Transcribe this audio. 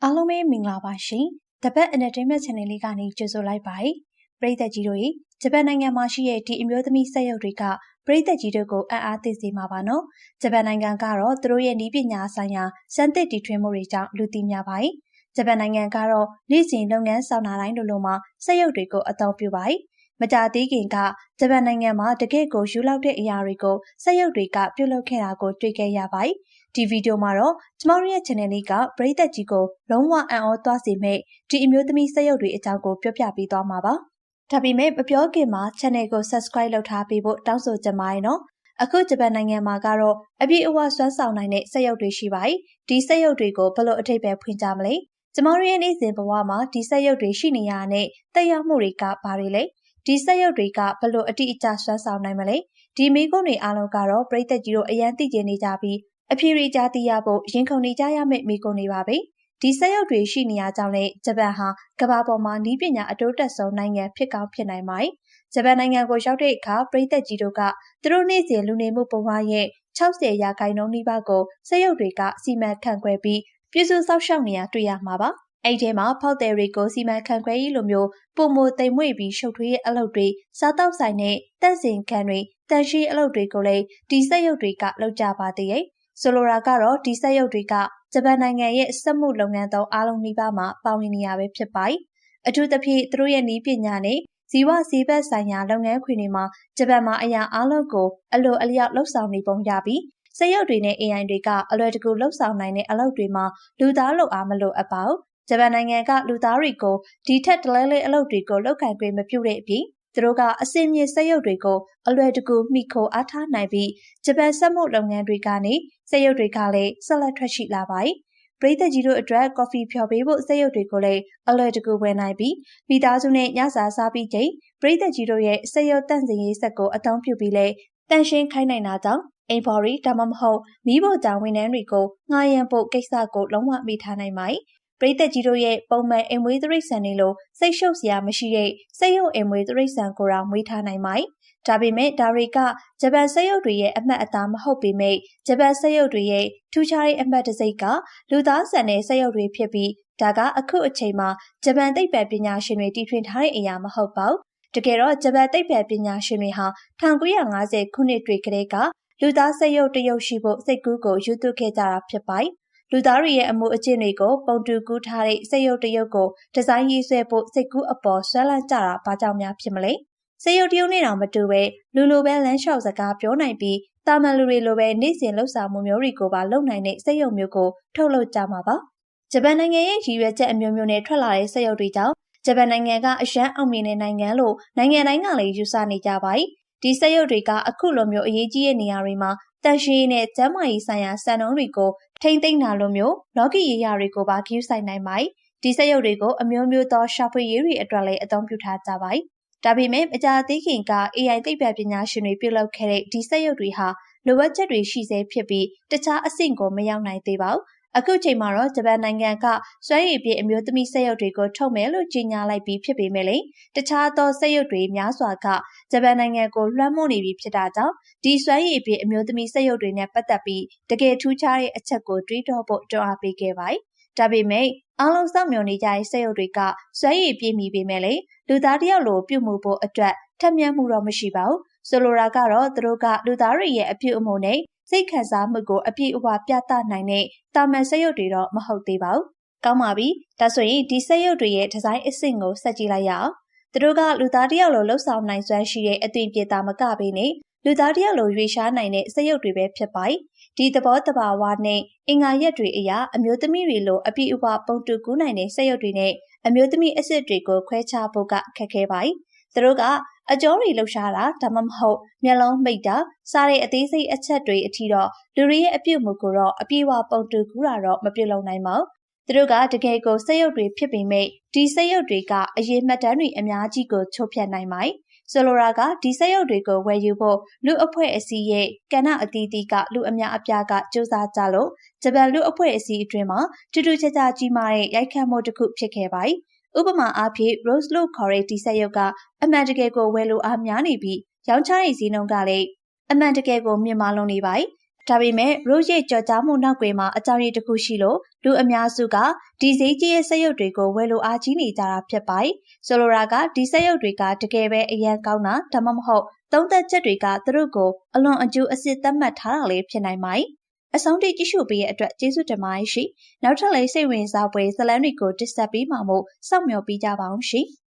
အားလုံးပဲမင်္ဂလာပါရှင်။တပတ် Entertainment Channel လေးကနေကြိုဆိုလိုက်ပါတယ်။ပရိသတ်ကြီးတို့ရေဂျပန်နိုင်ငံမှာရှိတဲ့ဒီအမျိုးသမီးစက်ရုပ်တွေကပရိသတ်ကြီးတို့ကိုအံ့အားသင့်စေမှာပါနော်။ဂျပန်နိုင်ငံကတော့သူတို့ရဲ့နည်းပညာဆိုင်ရာစံသစ်တီထွင်မှုတွေကြောင့်လူသိများပါတယ်။ဂျပန်နိုင်ငံကတော့နေ့စဉ်လုပ်ငန်းဆောင်တာတိုင်းလိုမှာစက်ရုပ်တွေကိုအသုံးပြုပါတယ်။မကြာသေးခင်ကဂျပန်နိုင်ငံမှာတကယ့်ကိုယူလောက်တဲ့အရာတွေကိုစက်ရုပ်တွေကပြုလုပ်ခဲ့တာကိုတွေ့ခဲ့ရပါတယ်။ဒီဗီဒီယိုမှာတော့ကျမတို့ရဲ့ channel လေးကပရိသတ်ကြီးကိုလုံးဝအံ့ဩသွားစေမဲ့ဒီအမျိုးသမီးစက်ရုပ်တွေအကြောင်းကိုပြောပြပေးသွားမှာပါ။ဒါပေမဲ့မပြောခင်မှာ channel ကို subscribe လုပ်ထားပေးဖို့တောင်းဆိုချင်ပါတယ်နော်။အခုဂျပန်နိုင်ငံမှာကတော့အပြည့်အဝစွမ်းဆောင်နိုင်တဲ့စက်ရုပ်တွေရှိပါတယ်။ဒီစက်ရုပ်တွေကိုဘယ်လိုအထိပ္ပယ်ဖွင့်ကြမလဲ။ကျမတို့ရဲ့နေ့စဉ်ဘဝမှာဒီစက်ရုပ်တွေရှိနေရတဲ့တက်ရောက်မှုတွေကဘာတွေလဲ။ဒီစက်ရုပ်တွေကဘယ်လိုအတိအကျစွမ်းဆောင်နိုင်မလဲ။ဒီမိကုန်းတွေအားလုံးကတော့ပရိသတ်ကြီးတို့အရန်သိကျင်နေကြပြီးအဖြေတွေကြားသိရဖို့ရင်ခုန်နေကြရမယ့်မိကုန်းတွေပါပဲဒီစက်ရုပ်တွေရှိနေရကြောင်းနဲ့ဂျပန်ဟာကမ္ဘာပေါ်မှာနည်းပညာအတိုးတက်ဆုံးနိုင်ငံဖြစ်ကောင်းဖြစ်နိုင်ပါတယ်ဂျပန်နိုင်ငံကိုရောက်တဲ့အခါပရိသတ်ကြီးတို့ကသူတို့နေ့စဉ်လူနေမှုဘဝရဲ့60%နီးပါးကိုစက်ရုပ်တွေကစီမံခန့်ခွဲပြီးပြည်စုဆောက်ရှောက်နေရတွေ့ရမှာပါအဲ့ဒီမှာဖောက်သည်တွေကိုစီမံခန့်ခွဲရေးလိုမျိုးပုံမသိမ်မွေ့ပြီးရှုပ်ထွေးတဲ့အလုပ်တွေစားတောက်ဆိုင်နဲ့တန့်စင်ခန်းတွေတန်ရှင်းအလုပ်တွေကိုလည်းဒီစက်ရုပ်တွေကလုပ်ကြပါသေးရဲ့ဆိုလိုတာကတော့ဒီစက်ရုပ်တွေကဂျပန်နိုင်ငံရဲ့စက်မှုလုပ်ငန်းသုံးအားလုံးနီးပါးမှာပါဝင်နေရပဲဖြစ်ပါတယ်။အထူးသဖြင့်သူတို့ရဲ့နည်းပညာနဲ့ဇီဝဆေးဘက်ဆိုင်ရာလုပ်ငန်းခွင်တွေမှာဂျပန်မှာအရာအားလုံးကိုအလိုအလျောက်လှုပ်ဆောင်နေပုံရပြီးစက်ရုပ်တွေနဲ့ AI တွေကအလွယ်တကူလှုပ်ဆောင်နိုင်တဲ့အလုပ်တွေမှာလူသားလုပ်အားမလိုအပ်ပါဘူး။ဂျပန်နိုင်ငံကလူသားတွေကိုဒီထက်တလဲလဲအလုပ်တွေကိုလုပ်ကိုင်ခွင့်မပြုတဲ့အပြင်သူတို့ကအစင်မြေစက်ရုပ်တွေကိုအလွယ်တကူမိခိုအားထားနိုင်ပြီးဂျပန်စက်မှုလုပ်ငန်းတွေကနေစက်ရုပ်တွေကလည်းဆက်လက်ထွက်ရှိလာပါတယ်။ပရိသတ်ကြီးတို့အတွက်ကော်ဖီဖျော်ပေးဖို့စက်ရုပ်တွေကိုလည်းအလွယ်တကူဝယ်နိုင်ပြီးမိသားစုနဲ့ညစာစားပြီးချိန်ပရိသတ်ကြီးတို့ရဲ့စက်ရုပ်တန့်စင်ရေးဆက်ကိုအသုံးပြုပြီးလဲတန့်ရှင်းခိုင်းနိုင်တာကြောင့်အိမ်ဖော်ရီဒါမှမဟုတ်မိဖို့ကြောင့်ဝန်ထမ်းတွေကိုငှားရမ်းဖို့ကိစ္စကိုလုံးဝမိထားနိုင်ပါတယ်။ပရိသတ်ကြီးတို့ရဲ့ပုံမှန်အိမ်မွေးတိရစ္ဆာန်တွေလိုစိတ်ရှုပ်စရာမရှိတဲ့စက်ရုပ်အိမ်မွေးတိရစ္ဆာန်ကိုယ်တော်မွေးထားနိုင်ပါတယ်။ဒါပေမဲ့ဒါတွေကဂျပန်စက်ရုပ်တွေရဲ့အမှတ်အသားမဟုတ်ပေမဲ့ဂျပန်စက်ရုပ်တွေရဲ့ထူးခြားတဲ့အမှတ်တစိတ်ကလူသားဆန်တဲ့စက်ရုပ်တွေဖြစ်ပြီးဒါကအခုအချိန်မှာဂျပန်သိပ္ပံပညာရှင်တွေတီထွင်ထားတဲ့အရာမဟုတ်ပါဘူး။တကယ်တော့ဂျပန်သိပ္ပံပညာရှင်တွေဟာ1950ခုနှစ်တွေကတည်းကလူသားစက်ရုပ်တရုပ်ရှိဖို့စိတ်ကူးကိုယူသွခဲ့ကြတာဖြစ်ပါတယ်။လူသားတွေရဲ့အမှုအကျင့်တွေကိုပုံတူကူးထားတဲ့စက်ရုပ်တရုပ်ကိုဒီဇိုင်းရေးဆွဲဖို့စိတ်ကူးအပေါ်ဆွဲလန်းကြတာဘာကြောင့်များဖြစ်မလဲ။စက်ရုပ်တရုပ်နဲ့တောင်မတူပဲလူလိုပဲလမ်းလျှောက်စကားပြောနိုင်ပြီးတာမန်လူတွေလိုပဲနေ့စဉ်လှုပ်ဆောင်မှုမျိုးတွေကိုပါလုပ်နိုင်တဲ့စက်ရုပ်မျိုးကိုထုတ်လုပ်ကြမှာပါ။ဂျပန်နိုင်ငံရဲ့ရည်ရွယ်ချက်အမျိုးမျိုးနဲ့ထွက်လာတဲ့စက်ရုပ်တွေကြောင့်ဂျပန်နိုင်ငံကအရန်အောင်မြင်တဲ့နိုင်ငံလို့နိုင်ငံတိုင်းကလည်းယူဆနေကြပါတယ်။ဒီစက်ရုပ်တွေကအခုလိုမျိုးအရေးကြီးတဲ့နေရာတွေမှာတန်ရှင်းနဲ့ကျန်းမာရေးဆိုင်ရာစံနှုန်းတွေကိုထိမ့်သိမ့်တာလိုမျိုးလောကီရေးရာတွေကိုပါဂရုစိုက်နိုင်ပါတယ်။ဒီစက်ရုပ်တွေကိုအမျိုးမျိုးသောရှာဖွေရေးတွေအတွက်လည်းအသုံးပြုထားကြပါတယ်။ဒါပေမဲ့အကြသေးခင်က AI သိပ္ပံပညာရှင်တွေပြုလုပ်ခဲ့တဲ့ဒီစက်ရုပ်တွေဟာလိုအပ်ချက်တွေရှိသေးဖြစ်ပြီးတခြားအဆင့်ကိုမရောက်နိုင်သေးပါဘူး။အခုချိန်မှာတော့ဂျပန်နိုင်ငံကစွမ်းရည်ပြည့်အမျိုးသမီးစက်ရုပ်တွေကိုထုတ်မယ်လို့ကြေညာလိုက်ပြီးဖြစ်ပေမဲ့လည်းတခြားသောစက်ရုပ်တွေများစွာကဂျပန်နိုင်ငံကိုလွှမ်းမိုးနေပြီဖြစ်တာကြောင့်ဒီစွမ်းရည်ပြည့်အမျိုးသမီးစက်ရုပ်တွေနဲ့ပတ်သက်ပြီးတကယ်ထူးခြားတဲ့အချက်ကိုတွေးတောဖို့တွန်းအားပေးခဲ့ပါတယ်။ဒါပေမဲ့အားလုံးစောင့်မျှော်နေကြတဲ့စက်ရုပ်တွေကစွမ်းရည်ပြည့်မီပေမဲ့လည်းလူသားတယောက်လိုပြုမှုဖို့အတွက်ထက်မြက်မှုတော့မရှိပါဘူး။ဆိုလိုတာကတော့သူတို့ကလူသားတွေရဲ့အပြုအမူနဲ့စိတ်ခံစားမှုကိုအပြည့်အဝပြသနိုင်တဲ့တာမန်စက်ရုပ်တွေတော့မဟုတ်သေးပါဘူး။ကောင်းပါပြီ။ဒါဆိုရင်ဒီစက်ရုပ်တွေရဲ့ဒီဇိုင်းအဆင့်ကိုဆက်ကြည့်လိုက်ရအောင်။သူတို့ကလူသားတယောက်လိုလှုပ်ဆောင်နိုင်စွမ်းရှိတဲ့အသွင်ပြေတာမကဘဲနဲ့လူသားတယောက်လိုရွေရှားနိုင်တဲ့စက်ရုပ်တွေပဲဖြစ်ပါတယ်။ဒီသဘောတဘာဝနဲ့အင်္ဂါရက်တွေအရာအမျိုးသမီးတွေလိုအပြည့်အဝပုံတူကူးနိုင်တဲ့စက်ရုပ်တွေနဲ့အမျိုးသမီးအစစ်တွေကိုခွဲခြားဖို့ကခက်ခဲပါတယ်။သူတို့ကအကြောတွေလှုပ်ရှားတာဒါမှမဟုတ်မျက်လုံးမိတ်တာစားတဲ့အသေးစိတ်အချက်တွေအထိတော့လူတွေရဲ့အပြုတ်မှုကိုတော့အပြည့်အဝပုံတူကူးတာတော့မပြုတ်လုံနိုင်ပါဘူး။သူတို့ကတကယ်ကိုစက်ရုပ်တွေဖြစ်ပေမဲ့ဒီစက်ရုပ်တွေကအရေးမှတ်တမ်းတွေအများကြီးကိုချိုးဖျက်နိုင်ပါတယ်။ဆိုလိုတာကဒီစက်ရုပ်တွေကိုဝယ်ယူဖို့လူအဖွဲ့အစည်းရဲ့ကဏ္ဍအသီးသီးကလူအများအပြားကစူးစမ်းကြလို့ဂျပန်လူအဖွဲ့အစည်းအတွင်းမှာထူးထူးခြားခြားကြီးမားတဲ့ရိုက်ခတ်မှုတစ်ခုဖြစ်ခဲ့ပါတယ်။ဥပမာအားဖြင့် Rose လို့ခေါ်တဲ့ဒီစက်ရုပ်ကအမှန်တကယ်ကိုဝယ်လိုအားများနေပြီးရောင်းချတဲ့ဈေးနှုန်းကလည်းအမှန်တကယ်ကိုမြင့်မားလွန်းနေပါတယ် ဒါပေမဲ့ရိုးရိတ်ကြော်ကြားမှုနောက်ကွယ်မှာအကြောင်းရင်းတစ်ခုရှိလို့လူအများစုကဒီဈေးကြီးရဲ့စက်ရုပ်တွေကိုဝယ်လိုအားကြီးနေကြတာဖြစ်ပါတယ်။ဆိုလိုတာကဒီစက်ရုပ်တွေကတကယ်ပဲအရန်ကောင်းတာဒါမှမဟုတ်သုံးသက်ချက်တွေကသူတို့ကိုအလွန်အကျူးအစစ်သတ်မှတ်ထားတာလေးဖြစ်နိုင်ပါတယ်။အဆုံးထိကြည့်ရှုပေးရဲ့အတွက်ကျေးဇူးတင်ပါတယ်ရှင်။နောက်ထပ်လည်းစိတ်ဝင်စားဖွယ်ဇာတ်လမ်းတွေကိုတင်ဆက်ပေးမှာမို့စောင့်မျှော်ပေးကြပါအောင်ရှင်။